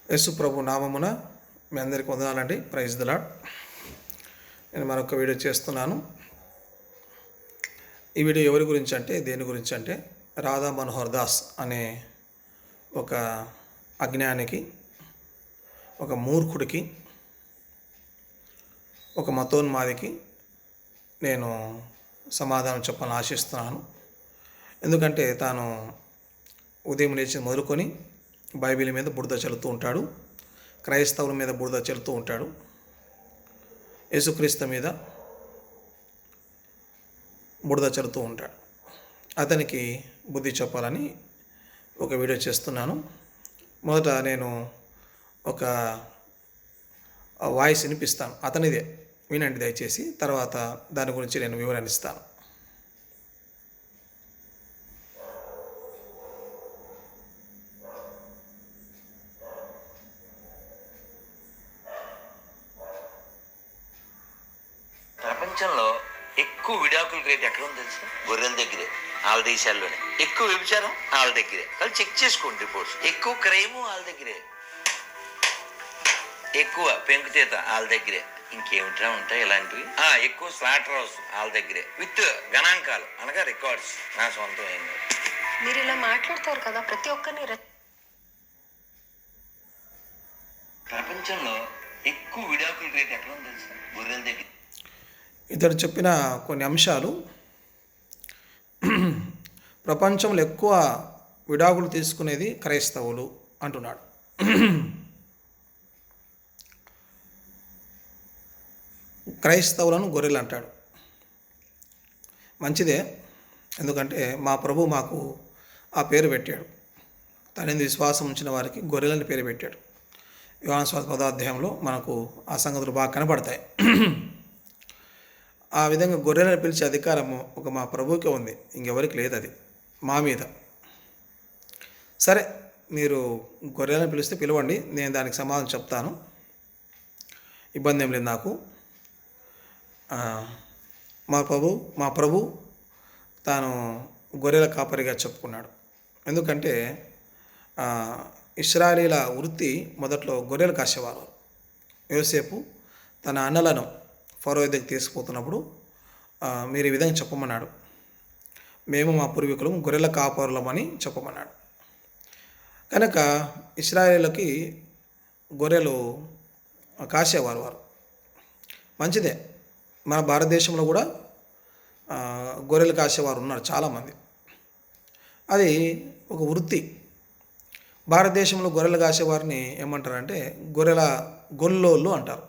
యేసు ప్రభు నామమున మీ అందరికీ వందనాలండి. Praise the Lord. నేను మరొక వీడియో చేస్తున్నాను. ఈ వీడియో ఎవరి గురించి అంటే, దేని గురించి అంటే, రాధా మనోహర్ దాస్ అనే ఒక అజ్ఞానికి, ఒక మూర్ఖుడికి, ఒక మతోన్మాదికి నేను సమాధానం చెప్పాలని ఆశిస్తున్నాను. ఎందుకంటే తాను ఉదయం లేచి మొదలుకొని బైబిల్ మీద బురద చల్లుతూ ఉంటాడు, క్రైస్తవుల మీద బురద చల్లుతూ ఉంటాడు, యేసుక్రీస్తు మీద బురద చల్లుతూ ఉంటాడు. అతనికి బుద్ధి చెప్పాలని ఒక వీడియో చేస్తున్నాను. మొదట నేను ఒక వాయిస్ వినిపిస్తాను, అతనిదే వినండి దయచేసి. తర్వాత దాని గురించి నేను వివరణ ఇస్తాను. ప్రపంచంలో ఎక్కువ విడాకుల రేట్ ఎక్కడ ఉంది తెలుసు? గొర్రెల దగ్గరే, వాళ్ళ దేశాల్లోనే. ఎక్కువ వ్యభిచారం వాళ్ళ దగ్గరే. వాళ్ళు చెక్ చేసుకోండి రిపోర్ట్స్. ఎక్కువ క్రైము వాళ్ళ దగ్గరే, ఎక్కువ పెంకుతీత వాళ్ళ దగ్గరే. ఇంకేమిట్రా ఉంటాయి ఇలాంటివి? ఎక్కువ స్లాటర్ హౌస్ వాళ్ళ దగ్గరే, విత్ గణాంకాలు అనగా రికార్డ్స్. నా సొంతం ఏం లేదు. మీరు ఇలా మాట్లాడతారు కదా, ప్రతి ఒక్కరిని ప్రపంచంలో ఎక్కువ విడాకుల రేట్ ఎక్కడ ఉంది తెలుసు? గొర్రెల దగ్గర. ఇతడు చెప్పిన కొన్ని అంశాలు, ప్రపంచంలో ఎక్కువ విడాకులు తీసుకునేది క్రైస్తవులు అంటున్నాడు. క్రైస్తవులను గొర్రెలు అంటాడు. మంచిదే, ఎందుకంటే మా ప్రభు మాకు ఆ పేరు పెట్టాడు. తన విశ్వాసం ఉంచిన వారికి గొర్రెలని పేరు పెట్టాడు. యోహాను సువార్త 10వ అధ్యాయంలో మనకు ఆ సంగతులు బాగా కనపడతాయి. ఆ విధంగా గొర్రెలను పిలిచే అధికారము ఒక మా ప్రభువుకే ఉంది, ఇంకెవరికి లేదు. అది మా మీద. సరే, మీరు గొర్రెలను పిలిస్తే పిలవండి, నేను దానికి సమాధానం చెప్తాను, ఇబ్బంది ఏం లేదు నాకు. మా ప్రభు తాను గొర్రెల కాపరిగా చెప్పుకున్నాడు. ఎందుకంటే ఇశ్రాయేలీల వృత్తి మొదట్లో గొర్రెలు కాసేవారు. యోసేపు తన అన్నలను ఫరో దగ్గరికి తీసుకుపోతున్నప్పుడు మీరు ఈ విధంగా చెప్పమన్నాడు, మేము మా పూర్వీకులు గొర్రెల కాపరులమని చెప్పమన్నాడు. కనుక ఇశ్రాయేలుకి గొర్రెలు కాసేవారు వారు. మంచిదే, మన భారతదేశంలో కూడా గొర్రెలు కాసేవారు ఉన్నారు చాలామంది. అది ఒక వృత్తి. భారతదేశంలో గొర్రెలు కాసేవారిని ఏమంటారంటే గొల్లోళ్ళు అంటారు.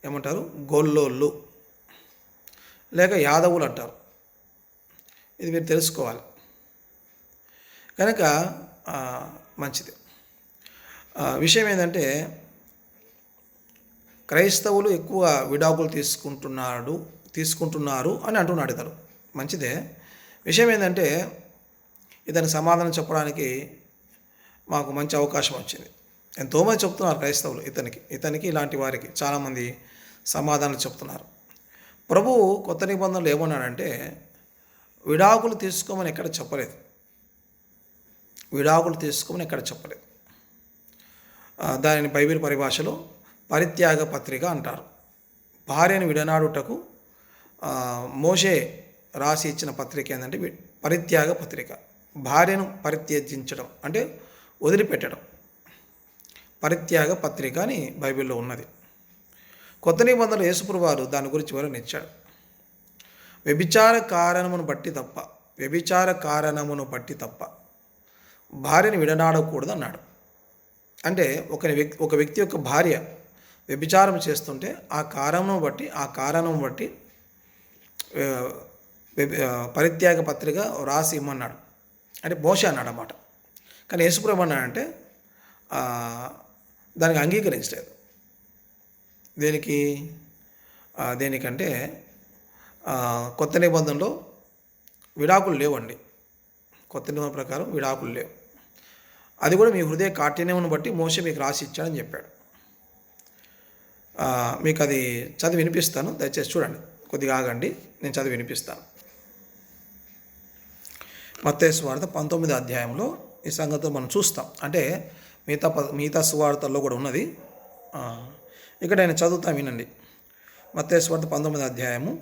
ఏమంటారు? గొల్లోళ్ళు లేక యాదవులు అంటారు. ఇది మీరు తెలుసుకోవాలి. కనుక మంచిది. విషయం ఏంటంటే, క్రైస్తవులు ఎక్కువ విడాకులు తీసుకుంటున్నారు అని అంటున్నాడు ఇతను. మంచిదే. విషయం ఏంటంటే, ఇతనికి సమాధానం చెప్పడానికి మాకు మంచి అవకాశం వచ్చింది. ఎంతోమంది చెప్తున్నారు క్రైస్తవులు ఇతనికి ఇలాంటి వారికి చాలామంది సమాధానం చెప్తున్నారు. ప్రభువు కొత్త నిబంధనలు ఏమన్నాడంటే, విడాకులు తీసుకోమని ఎక్కడ చెప్పలేదు. విడాకులు తీసుకోమని ఎక్కడ చెప్పలేదు. దానిని బైబిల్ పరిభాషలో పరిత్యాగ పత్రిక అంటారు. భార్యను విడనాడుటకు మోషే రాసి ఇచ్చిన పత్రిక ఏంటంటే పరిత్యాగ పత్రిక. భార్యను పరిత్యజించడం అంటే వదిలిపెట్టడం, పరిత్యాగ పత్రిక అని బైబిల్లో ఉన్నది. కొత్త నిబంధనలు యేసుప్రభువు వారు దాని గురించి వివరణ ఇచ్చాడు. వ్యభిచార కారణమును బట్టి తప్ప భార్యను విడనాడకూడదు అన్నాడు. అంటే ఒక వ్యక్తి యొక్క భార్య వ్యభిచారం చేస్తుంటే ఆ కారణం బట్టి పరిత్యాగ పత్రిక రాసి ఇమ్మన్నాడు. అంటే మోషే అన్నాడు అన్నమాట. కానీ యేసుప్రభువు అన్నాడంటే దానికి అంగీకరించలేదు. దేనికంటే కొత్త నిబంధనలో విడాకులు లేవండి. కొత్త నిబంధన ప్రకారం విడాకులు లేవు. అది కూడా మీ హృదయ కాఠిన్యమును బట్టి మోషే మీకు రాసి ఇచ్చాడని చెప్పాడు. మీకు అది చదివి వినిపిస్తాను, దయచేసి చూడండి. కొద్దిగా ఆగండి, నేను చదివి వినిపిస్తాను. మత్తయి సువార్త 19వ అధ్యాయంలో ఈ సంగతిలో మనం చూస్తాం. అంటే మిగతా సువార్తల్లో కూడా ఉన్నది. ఇక్కడ నేను చదువుతాను, వినండి. మత్తయి సువార్త 19వ అధ్యాయము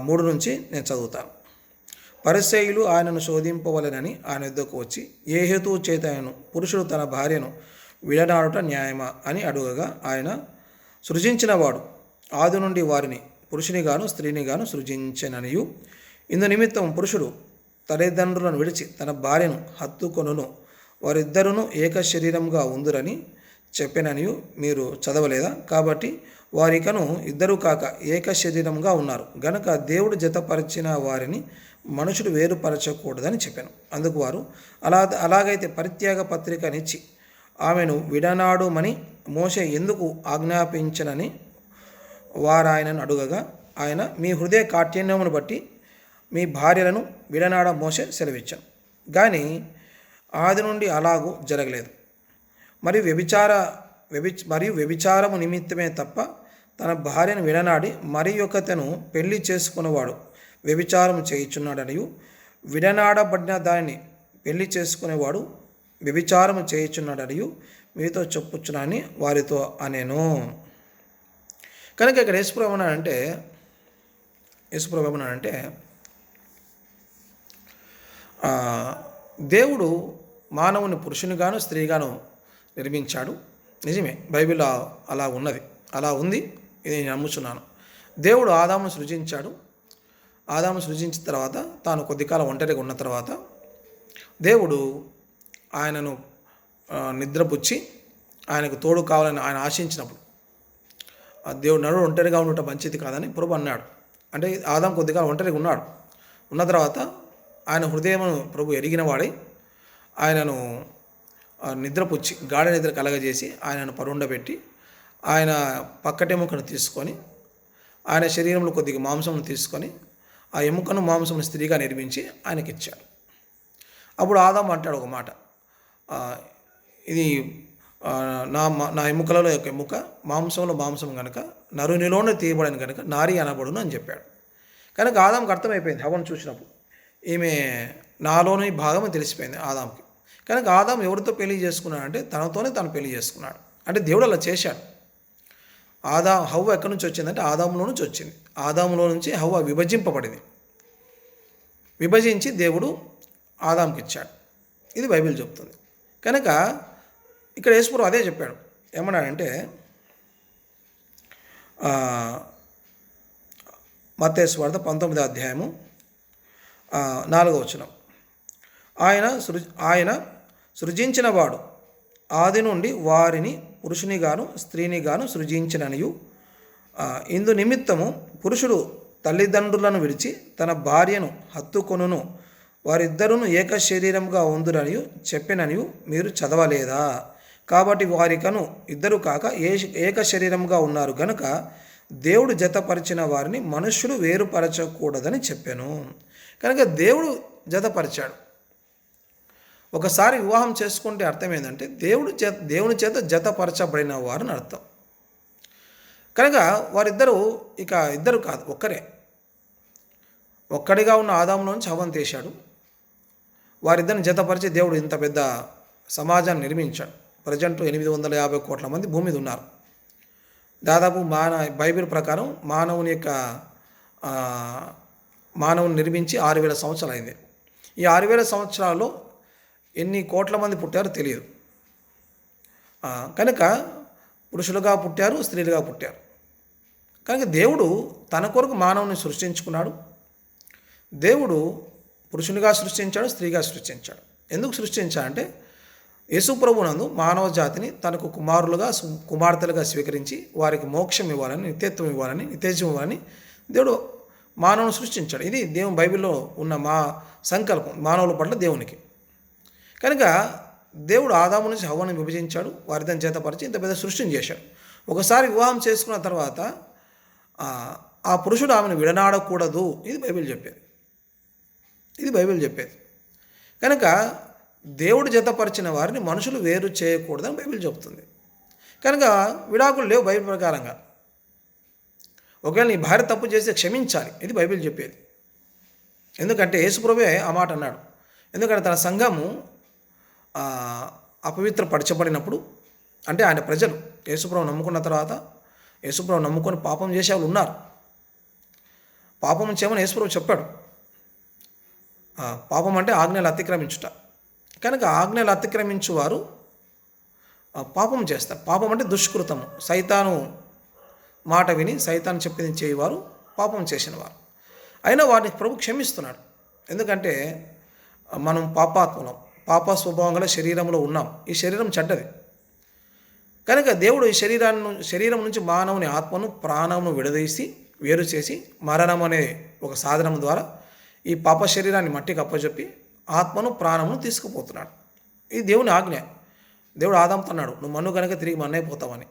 3 నుంచి నేను చదువుతాను. పరిసయ్యులు ఆయనను శోధింపవలెనని ఆయన యొద్దకు వచ్చి, ఏ హేతువు చేత ఆయనను పురుషుడు తన భార్యను విడనాడుట న్యాయమా అని అడుగగా, ఆయన సృజించినవాడు ఆది నుండి వారిని పురుషునిగాను స్త్రీనిగాను సృజించెననియు, ఇందు నిమిత్తం పురుషుడు తల్లిదండ్రులను విడిచి తన భార్యను హత్తుకొనును, వారిద్దరును ఏక శరీరంగా ఉందురని చెప్పెననియు మీరు చదవలేదా? కాబట్టి వారికను ఇద్దరు కాక ఏక శరీరంగా ఉన్నారు గనక దేవుడు జతపరిచిన వారిని మనుషుడు వేరుపరచకూడదని చెప్పాను. అందుకు వారు, అలాగైతే పరిత్యాగ పత్రికనిచ్చి ఆమెను విడనాడుమని మోషే ఎందుకు ఆజ్ఞాపించనని వారు ఆయనను అడుగగా, ఆయన, మీ హృదయ కాఠిన్యమును బట్టి మీ భార్యలను విడనాడ మోషే సెలవిచ్చాను, కానీ ఆది నుండి అలాగూ జరగలేదు. మరియు వ్యభిచారము నిమిత్తమే తప్ప తన భార్యను విడనాడి మరి ఒకతను పెళ్లి చేసుకున్నవాడు వ్యభిచారం చేయుచున్నాడనియు, విడనాడబడిన దానిని పెళ్లి చేసుకునేవాడు వ్యభిచారము చేయుచున్నాడనియు మీతో చెప్పుచున్నానని వారితో అనేను. కనుక ఇక్కడ యేసుప్రభు ఏమన్నాడంటే దేవుడు మానవుని పురుషునిగాను స్త్రీగాను నిర్మించాడు. నిజమే, బైబిల్లో అలా ఉన్నది, అలా ఉంది, ఇది నేను నమ్ముచున్నాను. దేవుడు ఆదామును సృజించాడు. ఆదాము సృజించిన తర్వాత తాను కొద్దికాలం ఒంటరిగా ఉన్న తర్వాత దేవుడు ఆయనను నిద్రపుచ్చి ఆయనకు తోడు కావాలని ఆయన ఆశించినప్పుడు, దేవుడు నరుడు ఒంటరిగా ఉండటం మంచిది కాదని ప్రభు అన్నాడు. అంటే ఆదాము కొద్దికాలం ఒంటరిగా ఉన్నాడు. ఉన్న తర్వాత ఆయన హృదయమును ప్రభు ఎరిగిన వాడై ఆయనను నిద్రపుచ్చి గాఢ నిద్ర కలగజేసి ఆయనను పరుండబెట్టి ఆయన పక్కటెముకను తీసుకొని ఆయన శరీరంలో కొద్దిగా మాంసమును తీసుకొని ఆ ఎముకను మాంసమును స్త్రీగా నిర్మించి ఆయనకిచ్చాడు. అప్పుడు ఆదాము అంటాడు ఒక మాట, ఇది నా ఎముకలలో యొక్క ఎముక, మాంసంలో మాంసం కనుక నరునిలోనే తీయబడని కనుక నారి అనబడును అని చెప్పాడు. కనుక ఆదాముకి అర్థమైపోయింది, హవ్వను చూసినప్పుడు ఈమె నాలోని భాగం తెలిసిపోయింది ఆదాముకి. కనుక ఆదాము ఎవరితో పెళ్లి చేసుకున్నాడంటే తనతోనే తను పెళ్లి చేసుకున్నాడు. అంటే దేవుడు అలా చేశాడు. హవ్వ ఎక్కడి నుంచి వచ్చిందంటే ఆదాములో నుంచి వచ్చింది. ఆదాములో నుంచి హవ్వ విభజింపబడింది. విభజించి దేవుడు ఆదాముకి ఇచ్చాడు. ఇది బైబిల్ చెప్తుంది. కనుక ఇక్కడ యేసుప్రభు అదే చెప్పాడు. ఏమన్నాడంటే మత్తయి సువార్త 19వ అధ్యాయము 4వ వచనం, ఆయన సృజించినవాడు ఆది నుండి వారిని పురుషునిగాను స్త్రీనిగాను సృజించిననియు, ఇందు నిమిత్తము పురుషుడు తల్లిదండ్రులను విడిచి తన భార్యను హత్తుకొనును, వారిద్దరును ఏక శరీరంగా ఉందురనియు చెప్పిననియు మీరు చదవలేదా? కాబట్టి వారికను ఇద్దరు కాక ఏక శరీరంగా ఉన్నారు గనుక దేవుడు జతపరిచిన వారిని మనుష్యుడు వేరుపరచకూడదని చెప్పాను. కనుక దేవుడు జతపరిచాడు. ఒకసారి వివాహం చేసుకుంటే అర్థం ఏంటంటే దేవుని చేత జతపరచబడిన వారని అర్థం. కనుక వారిద్దరూ ఇక ఇద్దరు కాదు, ఒక్కడిగా ఉన్న ఆదాములో నుంచి హవ్వను తీశాడు. వారిద్దరిని జతపరిచి దేవుడు ఇంత పెద్ద సమాజాన్ని నిర్మించాడు. ప్రజెంట్ 850 కోట్ల మంది భూమి మీద ఉన్నారు. దాదాపు బైబిల్ ప్రకారం మానవుని నిర్మించి 6000 సంవత్సరాలు అయింది. ఈ 6000 సంవత్సరాల్లో ఎన్ని కోట్ల మంది పుట్టారో తెలియదు. కనుక పురుషులుగా పుట్టారు, స్త్రీలుగా పుట్టారు. కనుక దేవుడు తన కొరకు మానవుని సృష్టించుకున్నాడు. దేవుడు పురుషునిగా సృష్టించాడు, స్త్రీగా సృష్టించాడు. ఎందుకు సృష్టించాడంటే యేసు ప్రభునందు మానవ జాతిని తనకు కుమార్తెలుగా స్వీకరించి వారికి మోక్షం ఇవ్వాలని, నిత్యత్వం ఇవ్వాలని, నిత్యజీవం ఇవ్వాలని దేవుడు మానవుని సృష్టించాడు. ఇది దేవుని బైబిల్లో ఉన్న సంకల్పం మానవుల పట్ల దేవునికి. కనుక దేవుడు ఆదాము నుంచి హవ్వను విభజించాడు, వారిద్దరిని చేతపరిచి ఇంత పెద్ద సృష్టిని చేశాడు. ఒకసారి వివాహం చేసుకున్న తర్వాత ఆ పురుషుడు ఆమెను విడనాడకూడదు. ఇది బైబిల్ చెప్పేది. కనుక దేవుడు జతపరిచిన వారిని మనుషులు వేరు చేయకూడదని బైబిల్ చెప్తుంది. కనుక విడాకులు లేవు బైబిల్ ప్రకారంగా. ఒకవేళ నీ భార్య తప్పు చేస్తే క్షమించాలి, ఇది బైబిల్ చెప్పేది. ఎందుకంటే యేసుప్రభువే ఆ మాట అన్నాడు. ఎందుకంటే తన సంఘము అపవిత్రపరచబడినప్పుడు, అంటే ఆయన ప్రజలు యేసుప్రభు నమ్ముకున్న తర్వాత యేసుప్రభు నమ్ముకొని పాపం చేసే వాళ్ళు ఉన్నారు. పాపం చేయమని యేసుప్రభు చెప్పాడు. పాపం అంటే ఆజ్ఞలు అతిక్రమించుట. కనుక ఆజ్ఞలు అతిక్రమించు వారు పాపం చేస్తారు. పాపం అంటే దుష్కృతము. సైతాను మాట విని సైతాను చెప్పింది చేయవారు పాపం చేసిన వారు. అయినా వారిని ప్రభు క్షమిస్తున్నాడు. ఎందుకంటే మనం పాపాత్మలం, పాప స్వభావం గల శరీరంలో ఉన్నాం. ఈ శరీరం చెడ్డది. కనుక దేవుడు ఈ శరీరం నుంచి మానవుని ఆత్మను ప్రాణమును విడదీసి వేరు చేసి మరణం అనే ఒక సాధనం ద్వారా ఈ పాప శరీరాన్ని మట్టికి అప్పచెప్పి ఆత్మను ప్రాణమును తీసుకుపోతున్నాడు. ఇది దేవుని ఆజ్ఞ. దేవుడు ఆదాముతో అన్నాడు, నువ్వు మన్ను కనుక తిరిగి మన్నైపోతావని.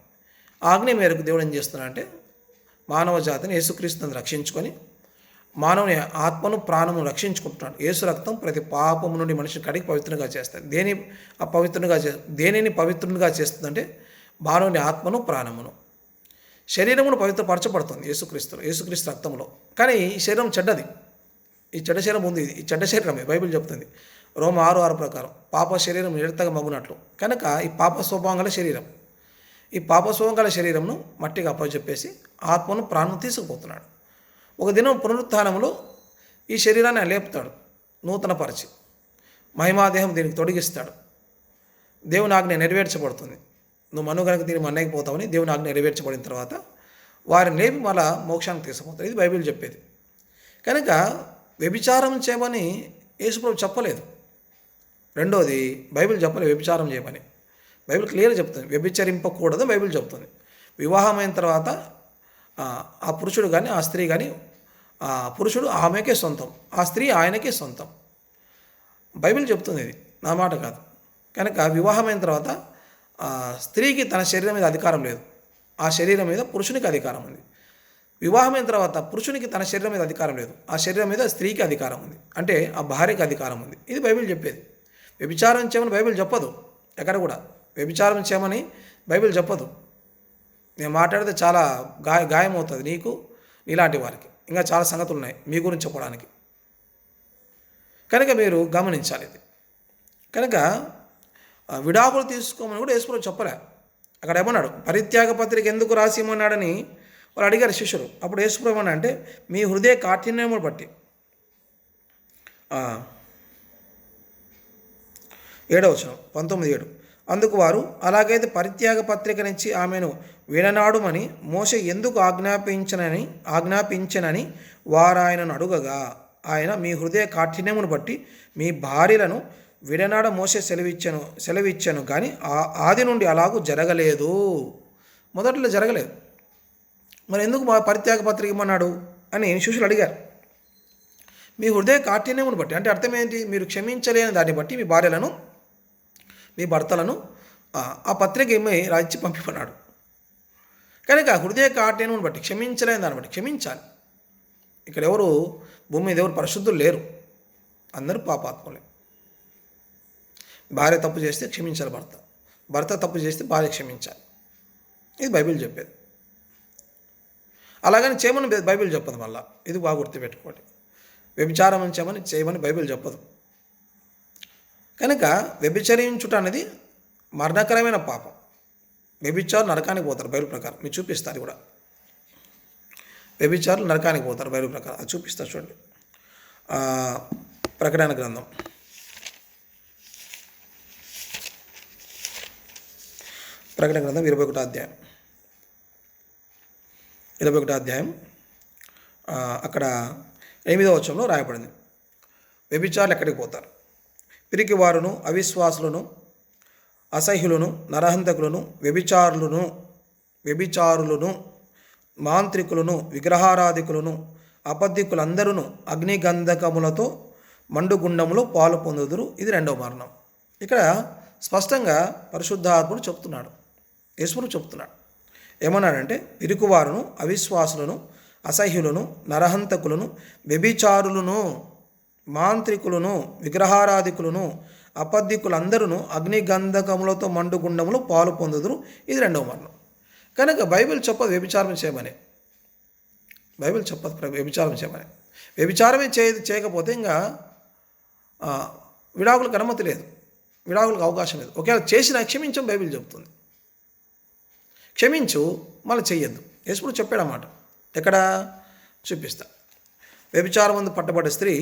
ఆజ్ఞ మేరకు దేవుడు ఏం చేస్తున్నాడంటే మానవ జాతిని యేసుక్రీస్తుని రక్షించుకొని మానవుని ఆత్మను ప్రాణమును రక్షించుకుంటున్నాడు. యేసు రక్తం ప్రతి పాపము నుండి మనిషిని కడిగి పవిత్రంగా చేస్తుంది. దేనిని పవిత్రంగా చేస్తుందంటే మానవుని ఆత్మను ప్రాణమును. శరీరమును పవిత్రపరచబడుతుంది యేసుక్రీస్తు రక్తంలో. కానీ ఈ శరీరం చెడ్డది. ఈ చెడ్డ శరీరం ఉంది. ఈ చెడ్డ శరీరమే బైబిల్ చెప్తుంది రోమ 6:6 ప్రకారం పాప శరీరం నిరతగా మగునట్లు. కనుక ఈ పాప స్వభావం గల శరీరం, ఈ పాప స్వభావం గల శరీరంను మట్టిగా అప్పచెప్పేసి ఆత్మను ప్రాణం తీసుకుపోతున్నాడు. ఒక దినం పునరుత్థానంలో ఈ శరీరాన్ని ఆయన లేపుతాడు, నూతనపరిచి మహిమాదేహం దీనికి తొడిగిస్తాడు. దేవుని ఆజ్ఞ నెరవేర్చబడుతుంది. నువ్వు మను కనుక దీన్ని మన్నైపోతావని దేవుని ఆజ్ఞ నెరవేర్చబడిన తర్వాత వారిని లేపి మళ్ళా మోక్షానికి తీసుకుపోతాడు. ఇది బైబిల్ చెప్పేది. కనుక వ్యభిచారం చేయమని యేసుప్రభు చెప్పలేదు. రెండోది బైబిల్ చెప్పలేదు వ్యభిచారం చేయమని. బైబిల్ క్లియర్గా చెప్తుంది, వ్యభిచరింపకూడదు బైబిల్ చెప్తుంది. వివాహమైన తర్వాత ఆ పురుషుడు కానీ ఆ స్త్రీ కానీ, ఆ పురుషుడు ఆమెకే సొంతం, ఆ స్త్రీ ఆయనకే సొంతం. బైబిల్ చెప్తుంది, ఇది నా మాట కాదు. కనుక వివాహమైన తర్వాత స్త్రీకి తన శరీరం మీద అధికారం లేదు, ఆ శరీరం మీద పురుషునికి అధికారం ఉంది. వివాహమైన తర్వాత పురుషునికి తన శరీరం మీద అధికారం లేదు, ఆ శరీరం మీద స్త్రీకి అధికారం ఉంది, అంటే ఆ భార్యకి అధికారం ఉంది. ఇది బైబిల్ చెప్పేది. వ్యభిచారం చేయమని బైబిల్ చెప్పదు. ఎక్కడ కూడా వ్యభిచారం చేయమని బైబిల్ చెప్పదు. నేను మాట్లాడితే చాలా గాయం అవుతుంది నీకు, ఇలాంటి వారికి. ఇంకా చాలా సంగతులు ఉన్నాయి మీ గురించి చెప్పడానికి. కనుక మీరు గమనించాలి ఇది. కనుక విడాకులు తీసుకోమని కూడా యేసుప్రభు చెప్పలే. అక్కడ ఏమన్నాడు, పరిత్యాగ పత్రిక ఎందుకు రాసిమన్నాడని వాళ్ళు అడిగారు శిష్యులు. అప్పుడు యేసుప్రభు అంటే మీ హృదయ కాఠిన్యమును బట్టి 7వ వచనం 19:7. అందుకు వారు, అలాగైతే పరిత్యాగ పత్రికనిచ్చి ఆమెను విడనాడుమని మోషే ఎందుకు ఆజ్ఞాపించనని వారు ఆయనను అడుగగా ఆయన, మీ హృదయ కాఠిన్యమును బట్టి మీ భార్యలను విడనాడ మోషే సెలవిచ్చాను కానీ ఆది నుండి అలాగూ జరగలేదు. మొదట్లో జరగలేదు. మరి ఎందుకు మా పరిత్యాగ పత్రిక ఇమ్మన్నాడు అని శిష్యులు అడిగారు. మీ హృదయ కాఠిన్యమును బట్టి అంటే అర్థం ఏంటి? మీరు క్షమించలేని దాన్ని బట్టి మీ భార్యలను మీ భర్తలను ఆ పత్రిక ఇచ్చి రాయించి పంపిమన్నాడు. కనుక హృదయ కాఠిన్యమును బట్టి క్షమించలేని దాన్ని బట్టి క్షమించాలి. ఇక్కడ ఎవరు భూమి మీద ఎవరు పరిశుద్ధులు లేరు, అందరూ పాపాత్ములే. భార్య తప్పు చేస్తే క్షమించాలి భర్త తప్పు చేస్తే భార్య క్షమించాలి. ఇది బైబిల్ చెప్పేది. అలాగని చేయమని బైబిల్ చెప్పదు. మళ్ళా ఇది బాగా గుర్తుపెట్టుకోండి, వ్యభిచారం చేయమని బైబిల్ చెప్పదు. కనుక వ్యభిచరించుట అనేది మరణకరమైన పాపం. వ్యభిచారులు నరకానికి పోతారు బైబిల్ ప్రకారం. మీరు చూపిస్తారు కూడా, వ్యభిచారులు నరకానికి పోతారు బైబిల్ ప్రకారం. అది చూపిస్తారు చూడండి. ప్రకటన గ్రంథం 21వ అధ్యాయం అక్కడ 8వ వచనంలో రాయబడింది. వ్యభిచారులు ఎక్కడికి పోతారు? పిరికివారును, అవిశ్వాసులను, అసహ్యులను, నరహంతకులను, వ్యభిచారులను, మాంత్రికులను, విగ్రహారాధికులను, అబద్ధికులందరూ అగ్నిగంధకములతో మండుగుండములో పాలు పొందుదురు. ఇది 2వ మరణం. ఇక్కడ స్పష్టంగా పరిశుద్ధాత్ముడు చెప్తున్నాడు, యేసుప్రభు చెప్తున్నాడు. ఏమన్నాడంటే పిరికివారును, అవిశ్వాసులను, అసహ్యులను, నరహంతకులను, వ్యభిచారులను, మాంత్రికులను, విగ్రహారాధికులను, అబద్ధికులందరూ అగ్నిగంధకములతో మండుగుండములు పాలు పొందుదురు. ఇది 2వ మరణం. కనుక బైబిల్ చెప్పదు వ్యభిచారం చేయమని. బైబిల్ చెప్పదు వ్యభిచారం చేయమని. వ్యభిచారమే చేయకపోతే ఇంకా విడాకులకు అనుమతి లేదు. విడాకులకు అవకాశం లేదు. ఒకవేళ చేసినా క్షమించం బైబిల్ చెబుతుంది. క్షమించు, మళ్ళీ చెయ్యొద్దు. యేసుప్రభు చెప్పాడన్నమాట. ఎక్కడ చూపిస్తా. వ్యభిచారం ముందు పట్టబడ్డ స్త్రీ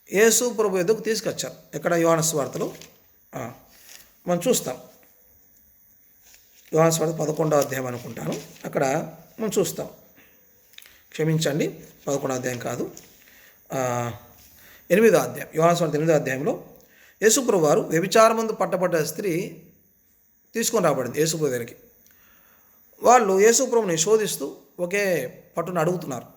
యేసు ప్రభు ఎదుగు తీసుకొచ్చారు. ఎక్కడ? యోహాను సువార్తలో మనం చూస్తాం. యోహాను సువార్త 11వ అధ్యాయం అనుకుంటాను. అక్కడ మనం చూస్తాం. క్షమించండి, 11వ అధ్యాయం కాదు, 8వ అధ్యాయం. యోహాను సువార్త 8వ అధ్యాయంలో యేసుప్రభు వారు వ్యభిచారం ముందు పట్టబడ్డ స్త్రీ తీసుకొని రాబడింది యేసుప్రభు దగ్గరికి. వాళ్ళు యేసుప్రభుని శోధిస్తూ ఒకే పట్టును అడుగుతున్నారు.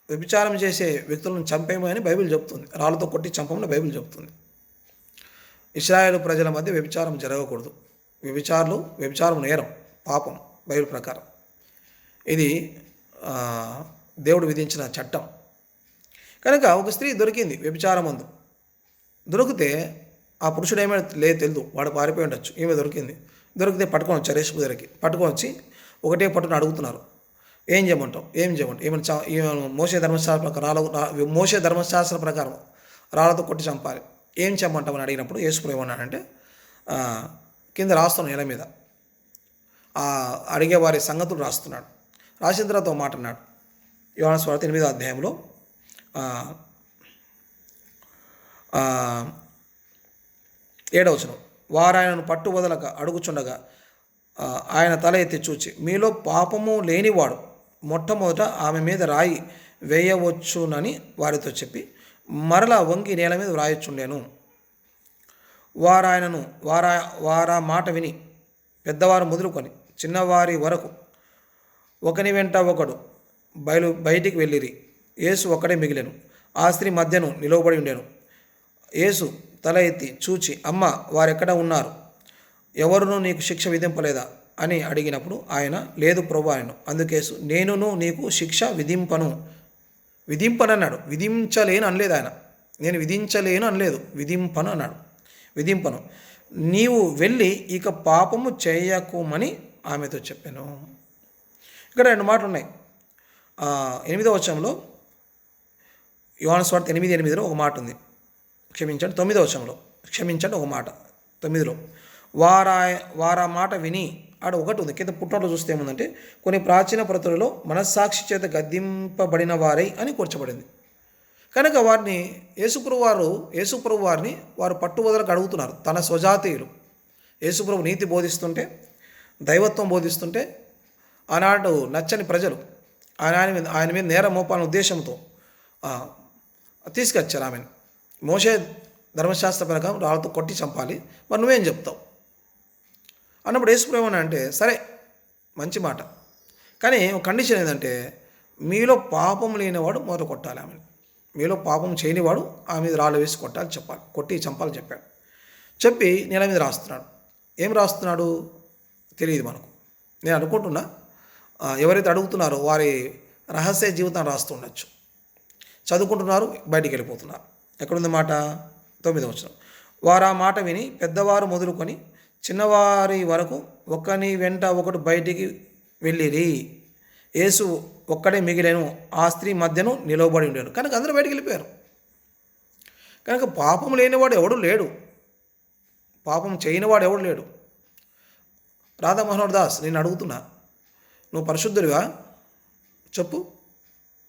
వ్యభిచారం చేసే వ్యక్తులను చంపేయమని బైబిల్ చెప్తుంది. రాళ్ళతో కొట్టి చంపమని బైబిల్ చెప్తుంది. ఇశ్రాయేలు ప్రజల మధ్య వ్యభిచారం జరగకూడదు. వ్యభిచారం నేరం, పాపం బైబిల్ ప్రకారం. ఇది దేవుడు విధించిన చట్టం. కనుక ఒక స్త్రీ దొరికింది వ్యభిచారం ముందు. దొరికితే ఆ పురుషుడు ఏమైనా తెలియదు, వాడు పారిపోయి ఉండొచ్చు. ఈమె దొరికితే పట్టుకొని వచ్చారు యేసు దగ్గరికి. పట్టుకొని వచ్చి ఒకటే పట్టును అడుగుతున్నారు. ఏం చేయమంటావు? ఏమైనా మోసే ధర్మశాస్త్ర ప్రకారం రాళ్ళతో కొట్టి చంపాలి. ఏం చేయమంటామని అడిగినప్పుడు యేసుప్రభు ఏమన్నాడంటే, కింద రాస్తున్నాడు నేల మీద, అడిగే వారి సంగతులు రాస్తున్నాడు. రాసిన తర్వాత ఒక మాట అన్నాడు. యోహాను సువార్త 8వ అధ్యాయంలో 7వ వచనం. వారు ఆయనను పట్టువదలక అడుగుచుండగా ఆయన తల ఎత్తి చూచి, మీలో పాపము లేనివాడు మొట్టమొదట ఆమె మీద రాయి వేయవచ్చునని వారితో చెప్పి మరలా వంగి నేల మీద వ్రాయచుండెను. వారా మాట విని పెద్దవారు మొదలుకొని చిన్నవారి వరకు ఒకని వెంట ఒకడు బయటికి వెళ్ళిరి. యేసు ఒక్కడే మిగిలెను. ఆ స్త్రీ మధ్యను నిలవబడి ఉండెను. యేసు తల ఎత్తి చూచి, అమ్మ, వారెక్కడ ఉన్నారు? ఎవరునూ నీకు శిక్ష విధింపలేదా అని అడిగినప్పుడు ఆయన, లేదు ప్రభు ఆయనను. అందుకేసు, నేనును నీకు శిక్ష విధింపనన్నాడు. విధించలేను అనలేదు ఆయన. నేను విధించలేను అనలేదు, విధింపను అన్నాడు. విధింపను. నీవు వెళ్ళి ఇక పాపము చేయకుమని ఆమెతో చెప్పాను. ఇక్కడ 2 మాటలు ఉన్నాయి. 8వ వచనంలో, యోహాను సువార్త 8:8లో ఒక మాట ఉంది. క్షమించండి. 9వ వచనంలో క్షమించండి ఒక మాట. 9లో వారా మాట విని ఆడ ఒకటి ఉంది. కింద పుట్టినట్లు చూస్తే ఏముందంటే, కొన్ని ప్రాచీన ప్రతులలో మనస్సాక్షి చేత గద్దింపబడిన వారై అని కూర్చబడింది. కనుక వారిని యేసుప్రభు వారిని వారు పట్టువదలకు అడుగుతున్నారు. తన స్వజాతీయులు యేసుప్రభు నీతి బోధిస్తుంటే, దైవత్వం బోధిస్తుంటే, ఆనాడు నచ్చని ప్రజలు ఆయన మీద నేర మోపాలనే ఉద్దేశంతో తీసుకొచ్చారు ఆమెను. మోషే ధర్మశాస్త్ర ప్రకారం రాళ్ళతో కొట్టి చంపాలి, మరి నువ్వేం చెప్తావు అన్నప్పుడు యేసుప్రభు ఏమన్నా అంటే, సరే మంచి మాట, కానీ ఒక కండిషన్ ఏంటంటే, మీలో పాపం లేనివాడు మొదలు కొట్టాలి ఆమెను. మీలో పాపం చేయనివాడు ఆమె మీద రాళ్ళు వేసి కొట్టి చంపాలి చెప్పాడు. చెప్పి నేల మీద రాస్తున్నాడు. ఏం రాస్తున్నాడు తెలియదు మనకు. నేను అనుకుంటున్నా ఎవరైతే అడుగుతున్నారో వారి రహస్య జీవితాన్ని రాస్తూ ఉండొచ్చు. చదువుకుంటున్నారు, బయటికి వెళ్ళిపోతున్నారు. ఎక్కడుంది మాట? 9వ వచనం. వారు ఆ మాట విని పెద్దవారు మొదలుకొని చిన్నవారి వరకు ఒకని వెంట ఒకడు బయటికి వెళ్ళిరి. యేసు ఒక్కడే మిగిలేను. ఆ స్త్రీ మధ్యను నిలవబడి ఉండేను. కనుక అందరూ బయటికి వెళ్ళిపోయారు. కనుక పాపం లేనివాడు ఎవడు లేడు, పాపం చేయనివాడు ఎవడు లేడు. రాధామోహన్ దాస్, నేను అడుగుతున్నా, నువ్వు పరిశుద్ధుడివా? చెప్పు.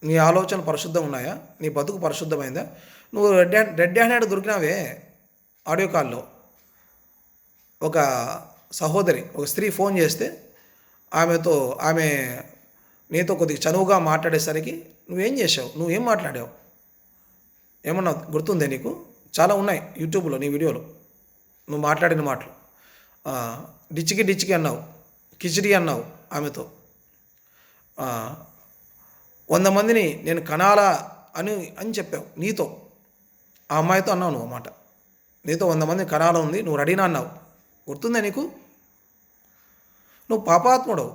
నీ ఆలోచనలు పరిశుద్ధం ఉన్నాయా? నీ బతుకు పరిశుద్ధమైందా? నువ్వు రెడ్ హ్యాండ్ దొరికినావే. ఆడియో కాల్లో ఒక సహోదరి, ఒక స్త్రీ ఫోన్ చేస్తే ఆమె నీతో కొద్దిగా చనువుగా మాట్లాడేసరికి నువ్వేం చేసావు? నువ్వేం మాట్లాడావు? ఏమన్నా గుర్తుందే నీకు? చాలా ఉన్నాయి యూట్యూబ్లో నీ వీడియోలు. నువ్వు మాట్లాడిన మాటలు డిచ్చికి అన్నావు, కిచిడి అన్నావు ఆమెతో. 100 మందిని నేను కనాలా అని చెప్పావు నీతో. ఆ అమ్మాయితో అన్నావు నువ్వు మాట. నీతో 100 మందిని కనాల ఉంది, నువ్వు రెడీనా అన్నావు. గుర్తుందే నీకు? నువ్వు పాపాత్ముడవు,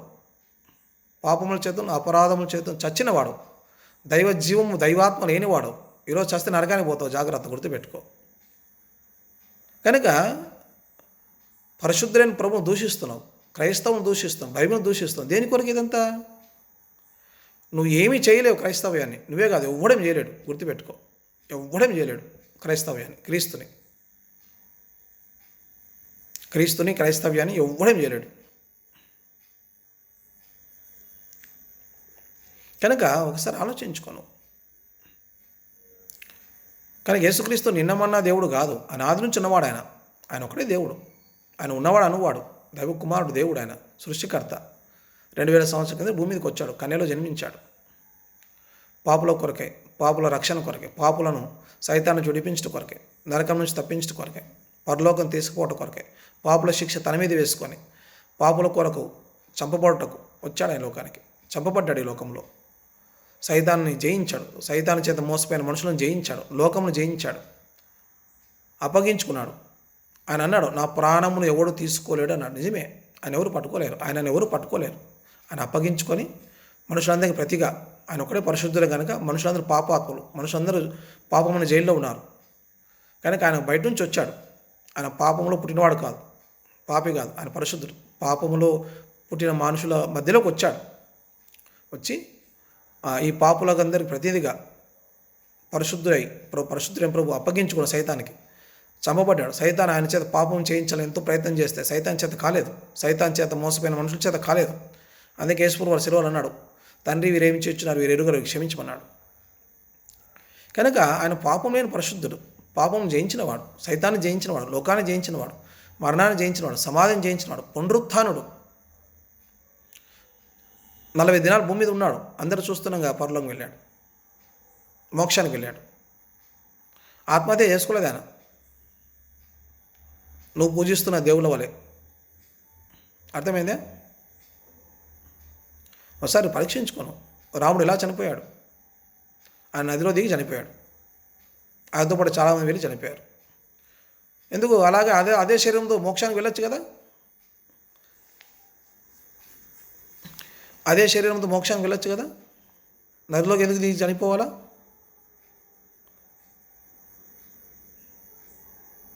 పాపముల చేత అపరాధముల చేత చచ్చినవాడు, దైవాత్మ లేనివాడు. ఈరోజు చస్తే నరకానికి పోతావు, జాగ్రత్త, గుర్తుపెట్టుకో. కనుక పరిశుద్ధులైన ప్రభువును దూషిస్తున్నావు, క్రైస్తవం దూషిస్తాం, బైబిల్ని దూషిస్తాం. దేని కొరకు ఇదంతా? నువ్వు ఏమీ చేయలేవు క్రైస్తవ్యాన్ని. నువ్వే కాదు, ఎవ్వడం చేయలేడు, గుర్తుపెట్టుకో. ఎవ్వడం చేయలేడు. క్రైస్తవ్యాన్ని ఎవ్వడం చేయలేడు. కనుక ఒకసారి ఆలోచించుకోను. కానీ యేసుక్రీస్తు నిన్నమన్నా దేవుడు కాదు, అనాది నుంచి ఉన్నవాడు ఆయన. ఆయన ఒకడే దేవుడు, ఆయన ఉన్నవాడు అనువాడు, దైవ కుమారుడు, దేవుడు ఆయన, సృష్టికర్త. 2000 సంవత్సరాల కింద భూమి మీదకి వచ్చాడు, కన్యలో జన్మించాడు. పాపుల కొరకే, పాపుల రక్షణ కొరకే, పాపులను సైతాన్ని చుడిపించడం కొరకే, నరకం నుంచి తప్పించడం కొరకే, పరలోకం తీసుకుపోవటం కొరకే, పాపుల శిక్ష తన మీద వేసుకొని పాపుల కొరకు చంపబడుటకు వచ్చాడు ఈ లోకానికి. చంపబడ్డాడు ఈ లోకంలో. సైతాన్ని జయించాడు, సైతాన్ని చేత మోసపోయిన మనుషులను జయించాడు, లోకమును జయించాడు, అప్పగించుకున్నాడు. ఆయన అన్నాడు, నా ప్రాణమును ఎవడు తీసుకోలేడు అన్నాడు. నిజమే, ఆయనను ఎవరు పట్టుకోలేరు. ఆయన అప్పగించుకొని మనుషులందరికీ ప్రతిగా, ఆయన ఒకడే పరిశుద్ధులే కనుక మనుషులందరూ పాపాత్ములు, మనుషులందరూ పాపమైన జైల్లో ఉన్నారు కనుక ఆయన బయట నుంచి వచ్చాడు. ఆయన పాపంలో పుట్టినవాడు కాదు, పాపి కాదు, ఆయన పరిశుద్ధుడు. పాపములో పుట్టిన మనుషుల మధ్యలోకి వచ్చాడు. వచ్చి ఈ పాపులందరికీ ప్రతినిధిగా పరిశుద్ధుడైన ప్రభు అప్పగించుకున్న సైతానికి చంపబడ్డాడు. సైతాన్ ఆయన చేత పాపం చేయించాలని ఎంతో ప్రయత్నం చేస్తే సైతాన్ చేత కాలేదు. సైతాన్ చేత మోసపోయిన మనుషుల చేత కాలేదు. అందుకే యేసుప్రభువు వారి శిలువలో అన్నాడు, తండ్రి వీరేమి చేస్తున్నారు, వీరు ఎరుగరు, క్షమించమన్నాడు. కనుక ఆయన పాపం లేని పరిశుద్ధుడు, పాపం జయించినవాడు, సైతాన్ని జయించినవాడు, లోకాన్ని జయించినవాడు, మరణాన్ని జయించినవాడు, సమాధిని జయించినవాడు, పునరుత్థానుడు. 40 దినాలు భూమి మీద ఉన్నాడు. అందరూ చూస్తున్నాగా పరలోకం వెళ్ళాడు, మోక్షానికి వెళ్ళాడు. ఆత్మహత్య చేసుకోలేదు ఆయన. నువ్వు పూజిస్తున్న దేవుళ్ళ వలె. అర్థమైందే? ఒకసారి పరీక్షించుకోను. రాముడు ఎలా చనిపోయాడు? ఆయన నదిలో దిగి చనిపోయాడు. ఆయనతో పాటు చాలామంది వెళ్ళి చనిపోయారు. ఎందుకు? అలాగే అదే శరీరంతో మోక్షానికి వెళ్ళొచ్చు కదా. అదే శరీరంతో మోక్షానికి వెళ్ళొచ్చు కదా. నదిలోకి ఎందుకు దిగి చనిపోవాలా?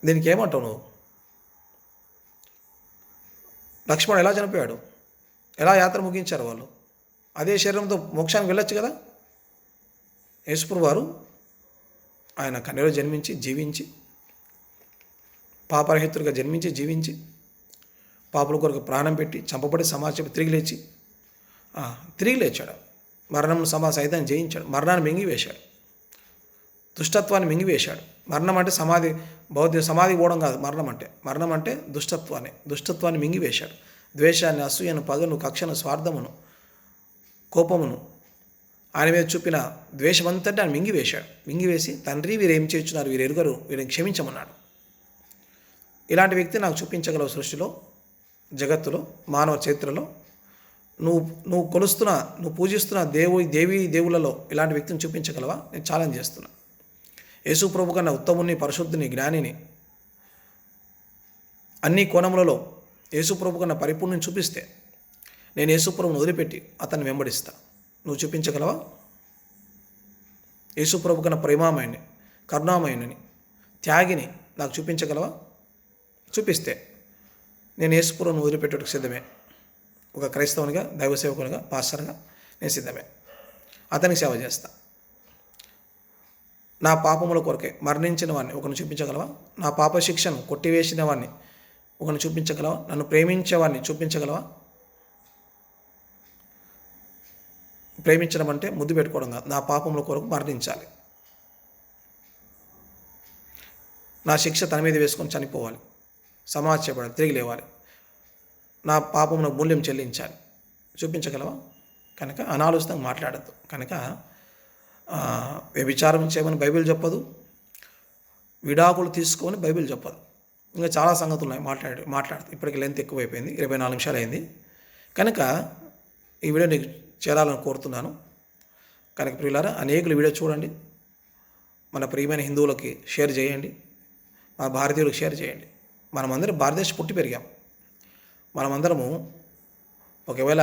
దీనికి ఏమంటావు నువ్వు? లక్ష్మణుడు ఎలా చనిపోయాడు? ఎలా యాత్ర ముగించారు వాళ్ళు? అదే శరీరంతో మోక్షానికి వెళ్ళొచ్చు కదా. యేసుప్రభువు వారు ఆయన కన్యలో జన్మించి జీవించి, పాపరహితుడిగా జన్మించి జీవించి, పాపుల కొరకు ప్రాణం పెట్టి, చంపబడి సమాజం తిరిగి లేచాడు. మరణం సైతాన్ని జయించాడు. మరణాన్ని మింగివేశాడు, దుష్టత్వాన్ని మింగివేశాడు. మరణం అంటే సమాధి పోవడం కాదు. మరణం అంటే దుష్టత్వాన్ని మింగివేశాడు. ద్వేషాన్ని, అసూయను, పగను, కక్షను, స్వార్థమును, కోపమును, ఆయన మీద చూపిన ద్వేషమంతటి ఆయన మింగివేసి తండ్రి వీరేం చేస్తున్నారు, వీరు ఎరుగరు, వీరిని క్షమించమన్నాడు. ఇలాంటి వ్యక్తి నాకు చూపించగలవు సృష్టిలో, జగత్తులో, మానవ చరిత్రలో. నువ్వు కొలుస్తున్న, నువ్వు పూజిస్తున్న దేవుళ్ళలో ఇలాంటి వ్యక్తిని చూపించగలవా? నేను ఛాలెంజ్ చేస్తున్నా. యేసు ప్రభు కన్నా ఉత్తముని, పరిశుద్ధుని, జ్ఞానిని, అన్ని కోణములలో యేసు ప్రభు కన్నా పరిపూర్ణని చూపిస్తే నేను యేసు ప్రభువును వదిలిపెట్టి అతన్ని వెంబడిస్తా. నువ్వు చూపించగలవా? యేసు ప్రభు కన్నా ప్రేమామయుని, కరుణామయుని, త్యాగిని నాకు చూపించగలవా? చూపిస్తే నేను యేసు ప్రభువును వదిలిపెట్టేటకు సిద్ధమే. ఒక క్రైస్తవునిగా, దైవ సేవకునిగా, పాస్టర్గా నేను సిద్ధమే. అతనికి సేవ చేస్తా. నా పాపముల కొరకే మరణించిన వాడిని ఒకరిని చూపించగలవా? నా పాప శిక్షను కొట్టివేసిన వాడిని ఒకరిని చూపించగలవా? నన్ను ప్రేమించేవాడిని చూపించగలవా? ప్రేమించడం అంటే ముద్దు పెట్టుకోవడం కాదు. నా పాపముల కొరకు మరణించాలి. నా శిక్ష తన మీద వేసుకొని చనిపోవాలి, సమాధి చేయబడాలి, తిరిగి లేవాలి, నా పాపమును మూల్యం చెల్లించాలి. చూపించగలవా? కనుక అనాలోచితంగా మాట్లాడద్దు. కనుక వ్యభిచారం చేయమని బైబిల్ చెప్పదు, విడాకులు తీసుకొని బైబిల్ చెప్పదు. ఇంకా చాలా సంగతులు ఉన్నాయి మాట్లాడుతూ. ఇప్పటికి లెంత్ ఎక్కువైపోయింది, 24 నిమిషాలు అయింది. కనుక ఈ వీడియో నీకు చేరాలని కోరుతున్నాను. కనుక ప్రియులారా, అనేకులు వీడియో చూడండి, మన ప్రియమైన హిందువులకి షేర్ చేయండి, మన భారతీయులకు షేర్ చేయండి. మనమందరం భారతదేశం పుట్టి పెరిగాం. మనమందరము ఒకవేళ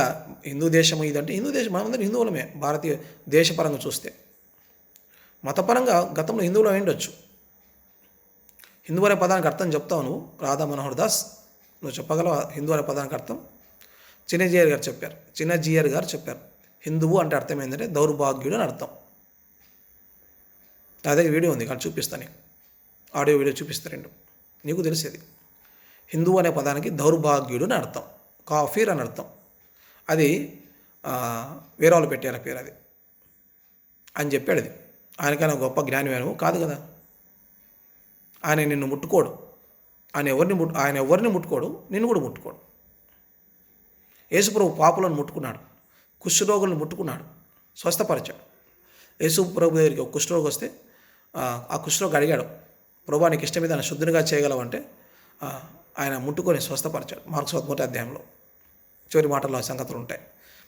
హిందూ దేశం ఇదంటే హిందూ దేశం, మనమందరం హిందువులమే. భారతీయ దేశపరంగా చూస్తే, మతపరంగా గతంలో హిందువులు అయ్యుండొచ్చు. హిందూ అనే పదానికి అర్థం చెప్తావు నువ్వు, రాధా మనోహర్ దాస్, నువ్వు చెప్పగలవా హిందూ అనే పదానికి అర్థం? చిన్నజీయర్ గారు చెప్పారు. హిందువు అంటే అర్థం ఏంటంటే దౌర్భాగ్యుడు అని అర్థం. నా దగ్గర వీడియో ఉంది, కానీ చూపిస్తాను నీకు. ఆడియో వీడియో చూపిస్తే రెండు, నీకు తెలిసేది. హిందూ అనే పదానికి దౌర్భాగ్యుడు అని అర్థం, కాఫీర్ అని అర్థం. అది వేరే వాళ్ళు పెట్టారు ఆ పేరు అది అని చెప్పాడు. అది ఆయనకైనా గొప్ప జ్ఞానమేమో కాదు కదా. ఆయన నిన్ను ముట్టుకోడు, ఆయన ఎవరిని ముట్టుకోడు, నిన్ను కూడా ముట్టుకోడు. యేసుప్రభు పాపులను ముట్టుకున్నాడు, కుష్ఠరోగులను ముట్టుకున్నాడు, స్వస్థపరిచాడు. యేసుప్రభు దగ్గరికి ఒక కుష్ఠరోగి వస్తే ఆ కుష్ఠరోగి అడిగాడు, ప్రభా నీకు ఇష్టం మీద ఆయన శుద్ధునిగా చేయగలవంటే ఆయన ముట్టుకొని స్వస్థపరిచాడు. మార్క్స్ 1 అధ్యాయంలో చివరి మాటల్లో సంగతులు ఉంటాయి.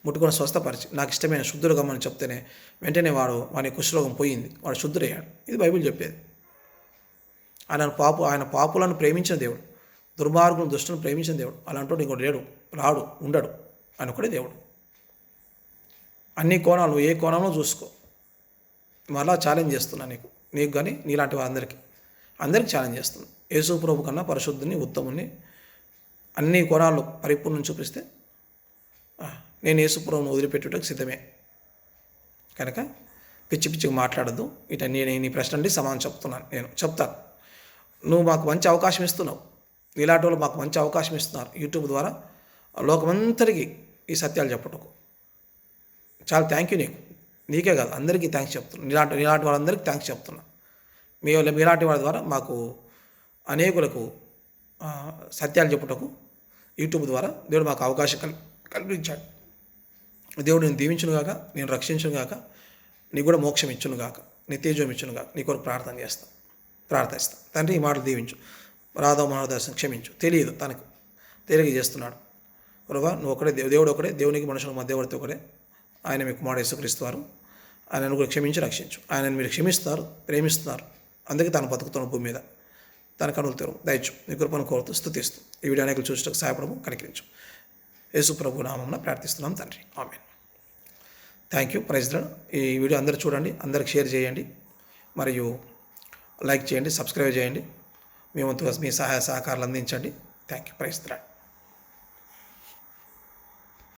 ముట్టుకొని స్వస్థపరిచి నాకు ఇష్టమైన శుద్ధుడు గమ్మని చెప్తేనే వెంటనే వాని కుష్ఠరోగం పోయింది, వాడు శుద్ధుడయ్యాడు. ఇది బైబిల్ చెప్పేది. ఆయన పాపులను ప్రేమించిన దేవుడు, దుర్మార్గులను దుష్టులను ప్రేమించిన దేవుడు. అలాంటి ఇంకోటి లేడు, రాడు, ఉండడు. ఆయన ఒకడే దేవుడు. అన్ని కోణాలు ఏ కోణంలో చూసుకో. మరలా ఛాలెంజ్ చేస్తున్నా నీకు కానీ నీలాంటి వారందరికీ ఛాలెంజ్ చేస్తుంది. యేసు ప్రభు కన్నా పరిశుద్ధుని, ఉత్తముని అన్ని కోణాల్లో పరిపూర్ణం చూపిస్తే నేను యేసు ప్రభువును వదిలిపెట్టుటకు సిద్ధమే. కనుక పిచ్చి పిచ్చిగా మాట్లాడద్దు. నేను నీ ప్రశ్న అంటే సమాధానం నేను చెప్తాను. నువ్వు మాకు మంచి అవకాశం ఇస్తున్నావు, ఇలాంటి వాళ్ళు మాకు మంచి అవకాశం ఇస్తున్నారు యూట్యూబ్ ద్వారా లోకమంతరికి ఈ సత్యాలు చెప్పటకు. చాలా థ్యాంక్ యూ నీకే కాదు అందరికీ థ్యాంక్స్ చెప్తున్నాను. నీలాంటి వాళ్ళందరికీ థ్యాంక్స్ చెప్తున్నా. మీలాంటి వాళ్ళ ద్వారా మాకు అనేకులకు సత్యాలు చెప్పుటకు యూట్యూబ్ ద్వారా దేవుడు మాకు అవకాశం కల్పించాడు. దేవుడు నేను దీవించునుగాక, నేను రక్షించునుగాక, నీకు కూడా మోక్షం ఇచ్చునుగాక, నిత్యజీవం ఇచ్చునుగాక. నీ కొరకు ప్రార్థిస్తా. తండ్రి ఈ మాటలు దీవించు. రాధవ మనోదర్శనం క్షమించు. తెలియదు తనకు తెలియజేస్తున్నాడు. ప్రభా నువ్వు ఒకడే దేవుడు ఒకడే, దేవునికి మనుషుల మధ్యవర్తి ఒకడే. ఆయన మీ కుమారుడు యేసుక్రీస్తు వారు. ఆయనను కూడా క్షమించి రక్షించు. ఆయనను మీరు క్షమిస్తున్నారు, ప్రేమిస్తున్నారు. అందుకే తను బతుకుతున్న భూమి మీద తన కనులు తెరువు దయచు. నీ కృపను కోరుతూ స్తుతిస్తూ ఈ వీడియో అనేకలు చూసటకు సహాయపడము, కనికరించు. యేసు ప్రభు నామమున ప్రార్థిస్తున్నాం తండ్రి, ఆమేన్. Thank you. Praise Lord. ఈ వీడియో అందరూ చూడండి, అందరికి షేర్ చేయండి, మరియు లైక్ చేయండి, సబ్స్క్రైబ్ చేయండి. మీ వంతుగా మీ సహాయ సహకారాలు అందించండి. Thank you. Praise lord.